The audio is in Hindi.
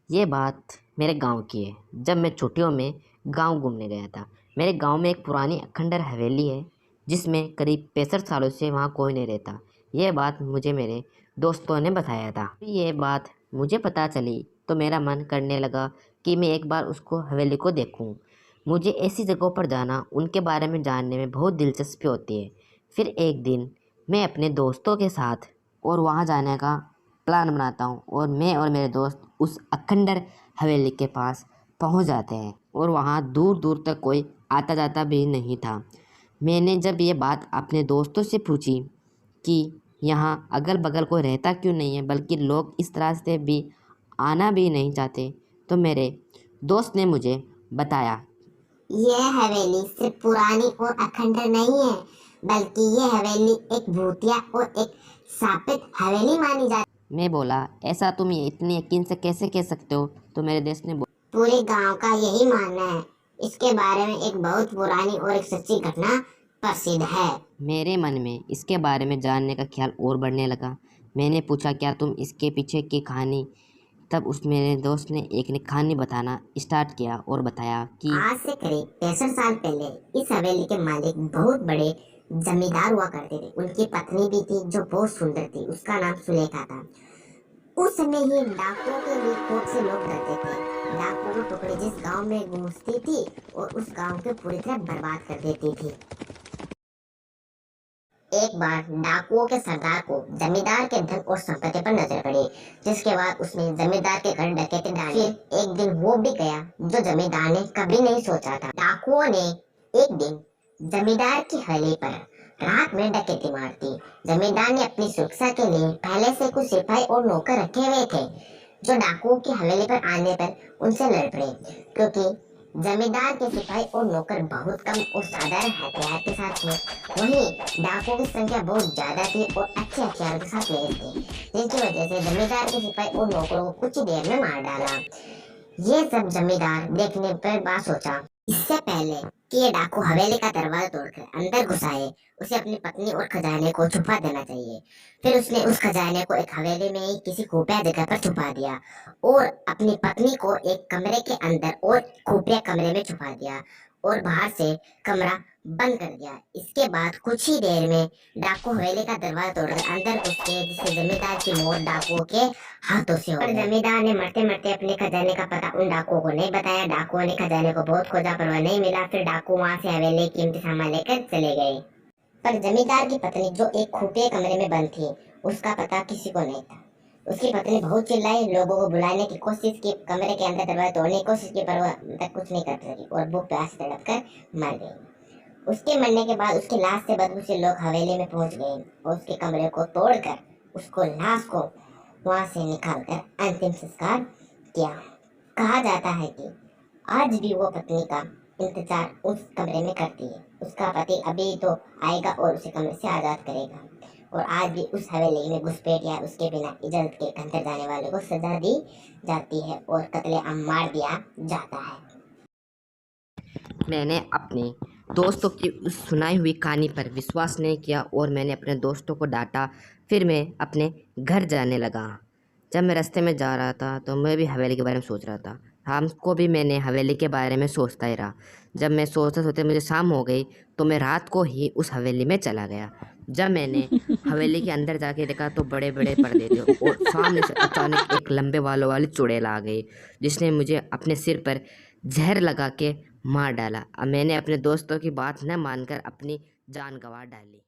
ये बात मेरे गांव की है। जब मैं छुट्टियों में गांव घूमने गया था। मेरे गांव में एक पुरानी अखंडर हवेली है जिसमें करीब 65 सालों से वहाँ कोई नहीं रहता। यह बात मुझे मेरे दोस्तों ने बताया था। ये बात मुझे पता चली तो मेरा मन करने लगा कि मैं एक बार उसको हवेली को देखूं। मुझे ऐसी जगहों पर जाना, उनके बारे में जानने में बहुत दिलचस्पी होती है। फिर एक दिन मैं अपने दोस्तों के साथ और वहाँ जाने का प्लान बनाता हूँ और मैं और मेरे दोस्त उस अखंडर हवेली के पास पहुँच जाते हैं और वहाँ दूर दूर तक कोई आता जाता भी नहीं था। मैंने जब ये बात अपने दोस्तों से पूछी कि यहाँ अगल बगल कोई रहता क्यों नहीं है, बल्कि लोग इस तरह से भी आना भी नहीं चाहते, तो मेरे दोस्त ने मुझे बताया, यह हवेली सिर्फ पुरानी और अखंडर नहीं है, बल्कि यह हवेली एक भूतिया और एक शापित हवेली मानी जाती। मैं बोला, ऐसा तुम ये इतने यकीन से कैसे कह सकते हो? तो मेरे दोस्त ने पूरे गांव का यही मानना है। इसके बारे में एक बहुत पुरानी और एक सच्ची घटना प्रसिद्ध है। मेरे मन में इसके बारे में जानने का ख्याल और बढ़ने लगा। मैंने पूछा, क्या तुम इसके पीछे की कहानी? तब उस मेरे दोस्त ने एक ने कहानी बताना स्टार्ट किया और बताया कि आज से करीब 65 साल पहले इस हवेली के मालिक बहुत बड़े जमींदार हुआ करते थे। उनकी पत्नी भी थी जो बहुत सुंदर थी। उसका नाम सुलेखा था। उस समय ही डाकुओं के भी खूब से लोग डरते थे। डाकुओं की टुकड़ी जिस गांव में घुसती थी और उस गांव को पूरी तरह बर्बाद कर देती थी। एक बार डाकुओं के सरदार को जमींदार के धन और संपत्ति पर नजर पड़ी, जिसके बाद उसने जमींदार के घर डकैती डाली। फिर एक दिन वो भी गया जो जमींदार ने कभी नहीं सोचा था। डाकुओं ने एक दिन जमींदार की हवेली पर रात में डकैती मार दी। जमींदार ने अपनी सुरक्षा के लिए पहले से कुछ सिपाही और नौकर रखे हुए थे, जो डाकुओं की हवेली पर आने पर उनसे लड़ पड़े। क्योंकि जमींदार के सिपाही और नौकर बहुत कम और साधारण हथियार के साथ थे, वहीं डाकुओं की संख्या बहुत ज्यादा थी और अच्छे हथियारों के साथ लैस थे, जिसकी वजह से जमींदार के सिपाही और नौकरों को कुछ ही देर में मार डाला। ये सब जमींदार देखने पर बात सोचा, इससे पहले कि ये डाकू हवेली का दरवाजा तोड़कर अंदर घुस आए, उसे अपनी पत्नी और खजाने को छुपा देना चाहिए। फिर उसने उस खजाने को एक हवेली में ही किसी खुफिया जगह पर छुपा दिया और अपनी पत्नी को एक कमरे के अंदर और खुफिया कमरे में छुपा दिया और बाहर से कमरा बंद कर दिया। इसके बाद कुछ ही देर में डाकू हवेली का दरवाजा तोड़कर अंदर घुस गए, जिससे जमींदार की मौत डाकुओं के हाथों से हो गई। जमींदार ने मरते मरते अपने खजाने का पता उन डाकुओं को नहीं बताया। डाकुओं ने खजाने को बहुत खोजा पर वह नहीं मिला। फिर डाकू वहां से हवेली कीमती सामान लेकर चले गए। पर जमींदार की पत्नी जो एक खुफिया कमरे में बंद थी, उसका पता किसी को नहीं था। उसकी पत्नी बहुत चिल्लाई, लोगों को बुलाने की कोशिश की, कमरे के अंदर दरवाजा तोड़ने की कोशिश की, पर वह तक कुछ नहीं कर सकी और भूख प्यास से तड़प कर मर गई। उसके मरने के बाद उसकी लाश से बदबू से लोग हवेली में पहुंच गए और उसके कमरे को तोड़कर उसको लाश को वहां से निकालकर अंतिम संस्कार किया। कहा जाता है कि आज भी वो पत्नी का इंतजार उस कमरे में करती है। उसका पति अभी तो आएगा और उसे कमरे से आजाद करेगा। और आज भी उस हवेली में घुसपैठ या उसके बिना इजाजत के अंदर जाने वाले को सजा दी जाती है और कत्लेआम मार दिया जाता है। मैंने अपने दोस्तों की उस सुनाई हुई कहानी पर विश्वास नहीं किया और मैंने अपने दोस्तों को डांटा। फिर मैं अपने घर जाने लगा। जब मैं रास्ते में जा रहा था तो मैं भी हवेली के बारे में सोच रहा था। शाम को भी मैंने हवेली के बारे में सोचता ही रहा। जब मैं सोचते सोचते मुझे शाम हो गई तो मैं रात को ही उस हवेली में चला गया। जब मैंने हवेली के अंदर जाके देखा तो बड़े बड़े पर्दे थे और सामने से अचानक एक लंबे बालों वाली चुड़ैल आ गई, जिसने मुझे अपने सिर पर जहर लगा के मार डाला। अब मैंने अपने दोस्तों की बात न मानकर अपनी जान गंवा डाली।